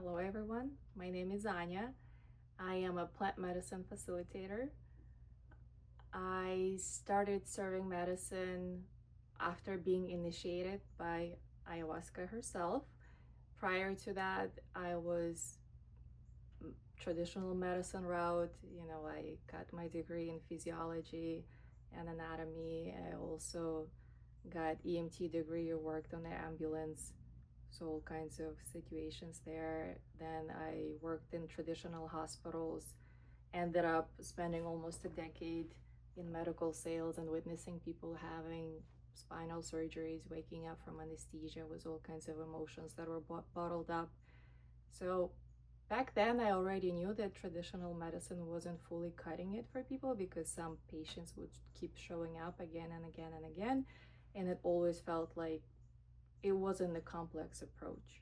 Hello everyone, my name is Anya. I am a plant medicine facilitator. I started serving medicine after being initiated by Ayahuasca herself. Prior to that, I was traditional medicine route. I got my degree in physiology and anatomy. I also got EMT degree, worked on the ambulance, so all kinds of situations there. Then I worked in traditional hospitals, ended up spending almost a decade in medical sales and witnessing people having spinal surgeries, waking up from anesthesia with all kinds of emotions that were bottled up. So back then, I already knew that traditional medicine wasn't fully cutting it for people because some patients would keep showing up again and again and again. And it always felt like it wasn't a complex approach.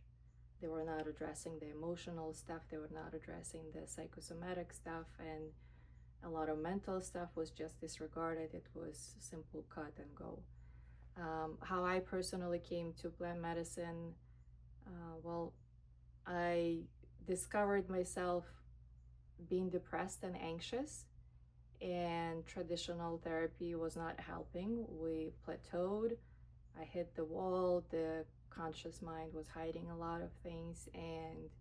They were not addressing the emotional stuff, they were not addressing the psychosomatic stuff, and a lot of mental stuff was just disregarded. It was simple cut and go. How I personally came to plant medicine, well, I discovered myself being depressed and anxious, and traditional therapy was not helping. We plateaued. I hit the wall. The conscious mind was hiding a lot of things, and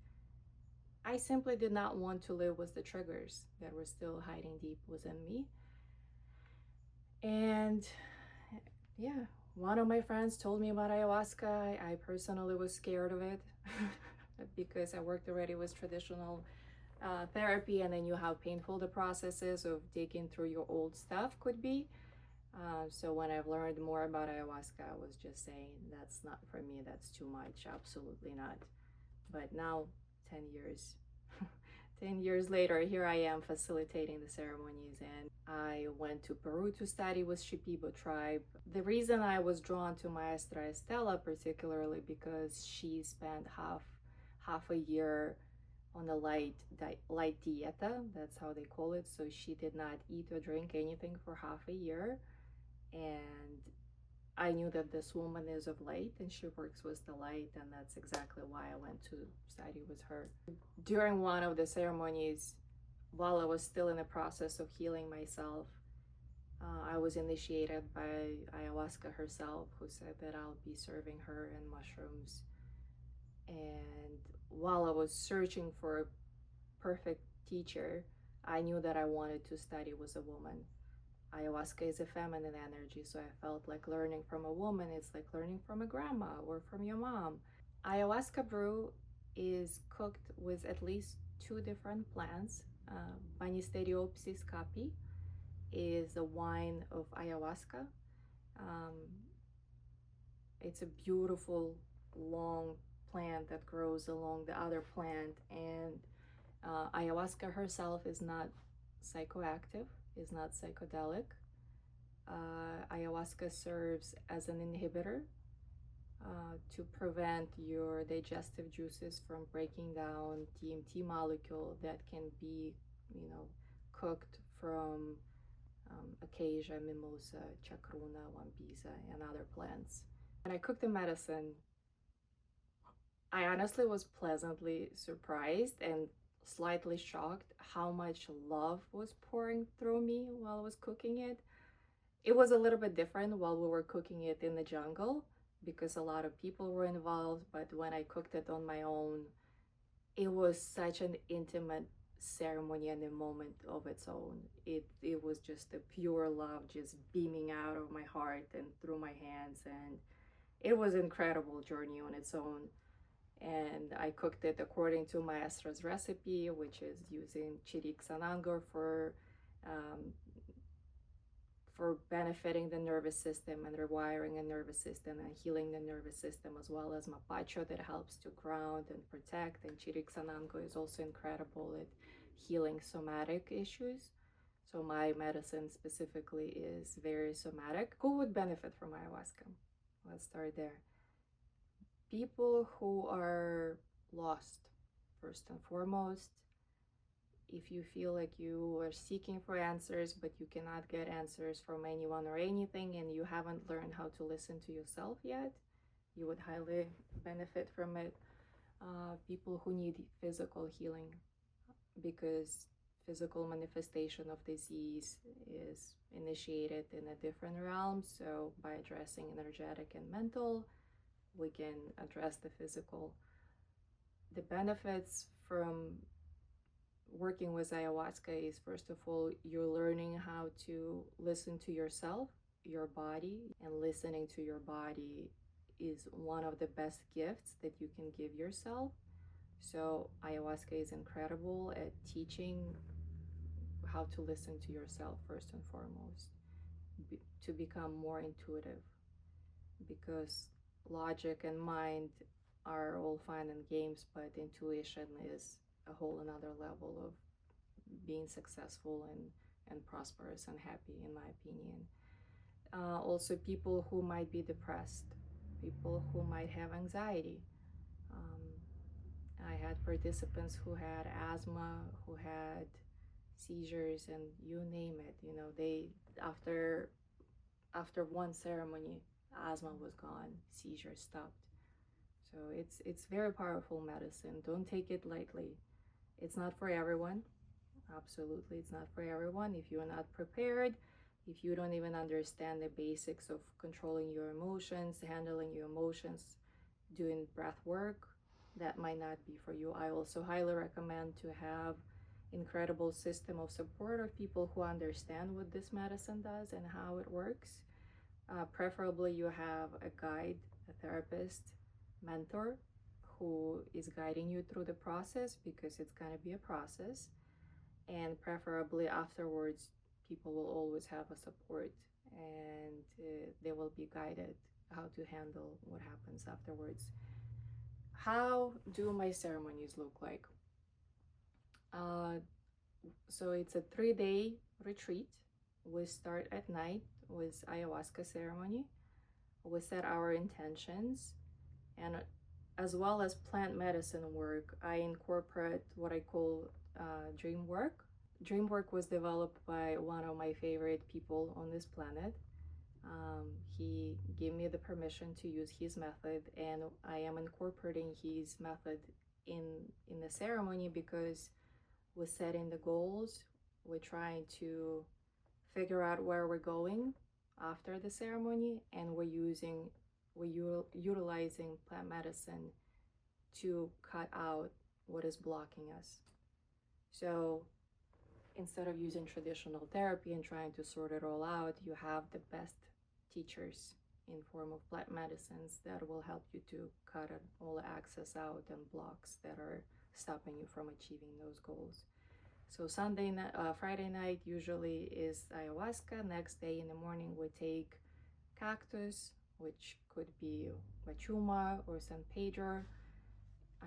I simply did not want to live with the triggers that were still hiding deep within me. And yeah, one of my friends told me about ayahuasca. I personally was scared of it because I worked already with traditional therapy, and I knew how painful the process is of digging through your old stuff could be. So when I've learned more about ayahuasca, I was just saying, that's not for me, that's too much, absolutely not. But now, 10 years, 10 years later, here I am facilitating the ceremonies, and I went to Peru to study with Shipibo tribe. The reason I was drawn to Maestra Estela particularly because she spent half a year on a light dieta, that's how they call it. So she did not eat or drink anything for half a year, and I knew that this woman is of light and she works with the light, and that's exactly why I went to study with her. During one of the ceremonies, while I was still in the process of healing myself, I was initiated by ayahuasca herself, who said that I'll be serving her and mushrooms. And while I was searching for a perfect teacher, I knew that I wanted to study with a woman. Ayahuasca is a feminine energy, so I felt like learning from a woman is like learning from a grandma or from your mom. Ayahuasca brew is cooked with at least two different plants. Banisteriopsis capi is a wine of ayahuasca. Um, it's a beautiful long plant that grows along the other plant, and ayahuasca herself is not psychoactive, is not psychedelic. Ayahuasca serves as an inhibitor to prevent your digestive juices from breaking down DMT molecule that can be, cooked from acacia, mimosa, chacruna, wambiza, and other plants. When I cooked the medicine, I honestly was pleasantly surprised and slightly shocked how much love was pouring through me while I was cooking it. It was a little bit different while we were cooking it in the jungle because a lot of people were involved, but when I cooked it on my own, it was such an intimate ceremony and a moment of its own. It was just a pure love just beaming out of my heart and through my hands, and it was an incredible journey on its own. And I cooked it according to Maestra's recipe, which is using chiricsanango um, for benefiting the nervous system and rewiring the nervous system and healing the nervous system, as well as mapacho that helps to ground and protect. And chiricsanango is also incredible at healing somatic issues. So my medicine specifically is very somatic. Who would benefit from ayahuasca? Let's start there. People who are lost, first and foremost. If you feel like you are seeking for answers, but you cannot get answers from anyone or anything, and you haven't learned how to listen to yourself yet, you would highly benefit from it. people who need physical healing, because physical manifestation of disease is initiated in a different realm. So by addressing energetic and mental, we can address the physical. The benefits from working with ayahuasca is, first of all, you're learning how to listen to yourself, your body, and listening to your body is one of the best gifts that you can give yourself. So ayahuasca is incredible at teaching how to listen to yourself first and foremost, to become more intuitive, because logic and mind are all fine and games, but intuition is a whole another level of being successful and prosperous and happy, in my opinion. Also, people who might be depressed, people who might have anxiety. I had participants who had asthma, who had seizures, and you name it. You know, they after one ceremony, asthma was gone, seizures stopped. So it's very powerful medicine. Don't take it lightly. It's not for everyone. Absolutely, it's not for everyone. If you're not prepared, if you don't even understand the basics of controlling your emotions, handling your emotions, doing breath work, that might not be for you. I also highly recommend to have incredible system of support of people who understand what this medicine does and how it works. Preferably you have a guide, a therapist, mentor who is guiding you through the process, because it's going to be a process. And preferably afterwards, people will always have a support, and they will be guided how to handle what happens afterwards. How do my ceremonies look like? So it's a 3-day retreat. We start at night with ayahuasca ceremony. We set our intentions, and as well as plant medicine work, I incorporate what I call dream work. Dream work was developed by one of my favorite people on this planet. He gave me the permission to use his method, and I am incorporating his method in the ceremony, because we're setting the goals. We're trying to figure out where we're going after the ceremony, and we're utilizing plant medicine to cut out what is blocking us. So instead of using traditional therapy and trying to sort it all out, you have the best teachers in form of plant medicines that will help you to cut all the access out and blocks that are stopping you from achieving those goals. So Friday night usually is ayahuasca. Next day in the morning we take cactus, which could be Wachuma or San Pedro.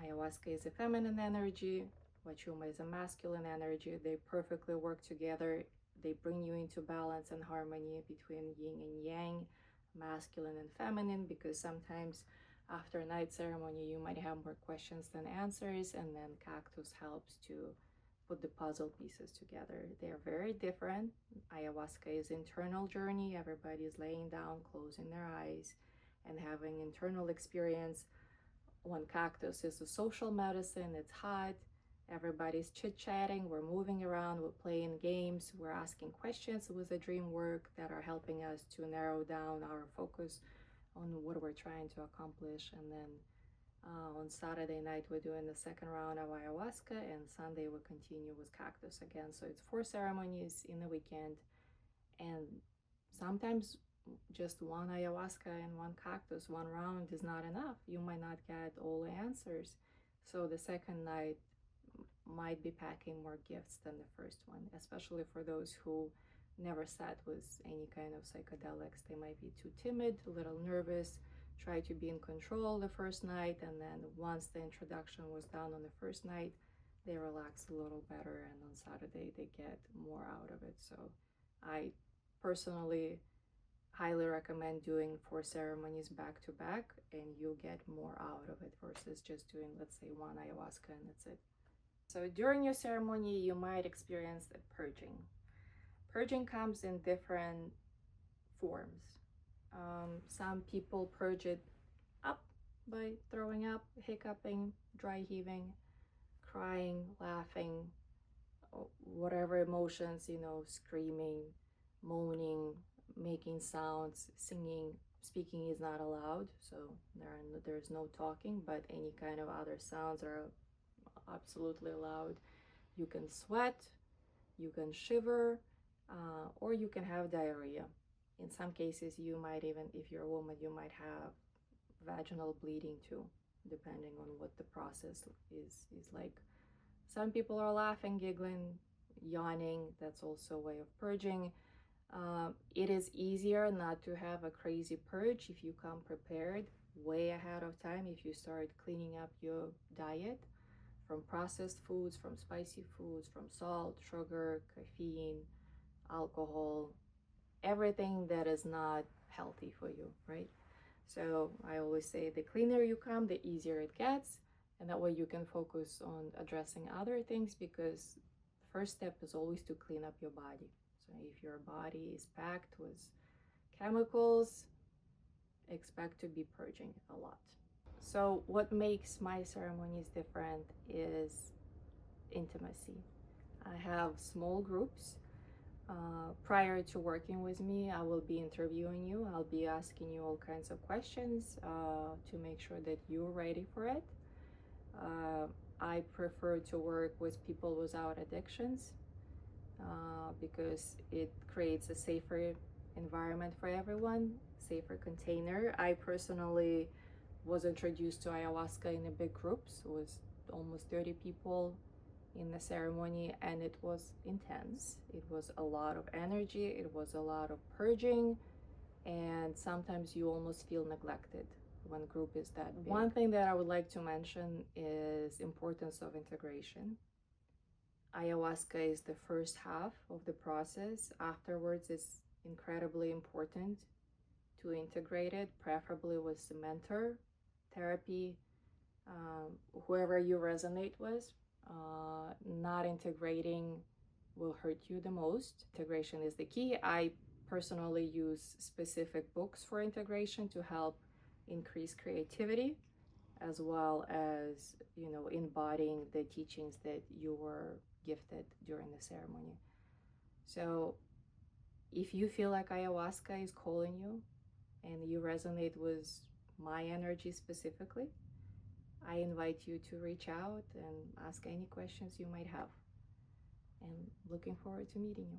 Ayahuasca is a feminine energy. Wachuma is a masculine energy. They perfectly work together. They bring you into balance and harmony between yin and yang, masculine and feminine, because sometimes after a night ceremony you might have more questions than answers, and then cactus helps to put the puzzle pieces together. They're very different. Ayahuasca is internal journey. Everybody is laying down, closing their eyes, and having internal experience. One cactus is a social medicine. It's hot. Everybody's chit-chatting. We're moving around. We're playing games. We're asking questions with the dream work that are helping us to narrow down our focus on what we're trying to accomplish. And then on Saturday night, we're doing the second round of ayahuasca, and Sunday we continue with cactus again. So it's 4 ceremonies in the weekend, and sometimes just one ayahuasca and one cactus, one round is not enough. You might not get all the answers. So the second night might be packing more gifts than the first one, especially for those who never sat with any kind of psychedelics. They might be too timid, a little nervous, try to be in control the first night, and then once the introduction was done on the first night, they relax a little better, and on Saturday they get more out of it. So I personally highly recommend doing 4 ceremonies back to back, and you'll get more out of it versus just doing, let's say, one ayahuasca and that's it. So during your ceremony, you might experience a purging. Purging comes in different forms. Some people purge it up, by throwing up, hiccuping, dry heaving, crying, laughing, whatever emotions, screaming, moaning, making sounds, singing. Speaking is not allowed, so there's no talking, but any kind of other sounds are absolutely allowed. You can sweat, you can shiver, or you can have diarrhea. In some cases, you might even, if you're a woman, you might have vaginal bleeding too, depending on what the process is like. Some people are laughing, giggling, yawning. That's also a way of purging. It is easier not to have a crazy purge if you come prepared way ahead of time, if you start cleaning up your diet from processed foods, from spicy foods, from salt, sugar, caffeine, alcohol, everything that is not healthy for you, right? So I always say the cleaner you come, the easier it gets. And that way you can focus on addressing other things, because the first step is always to clean up your body. So if your body is packed with chemicals, expect to be purging a lot. So what makes my ceremonies different is intimacy. I have small groups. Prior to working with me, I will be interviewing you. I'll be asking you all kinds of questions to make sure that you're ready for it. I prefer to work with people without addictions because it creates a safer environment for everyone, safer container. I personally was introduced to ayahuasca in a big groups. It was almost 30 people in the ceremony, and it was intense. It was a lot of energy, it was a lot of purging, and sometimes you almost feel neglected when group is that big. One thing that I would like to mention is importance of integration. Ayahuasca is the first half of the process. Afterwards, it's incredibly important to integrate it, preferably with a mentor, therapy, whoever you resonate with. Not integrating will hurt you the most. Integration is the key. I personally use specific books for integration to help increase creativity, as well as, embodying the teachings that you were gifted during the ceremony. So if you feel like ayahuasca is calling you and you resonate with my energy specifically, I invite you to reach out and ask any questions you might have. And looking forward to meeting you.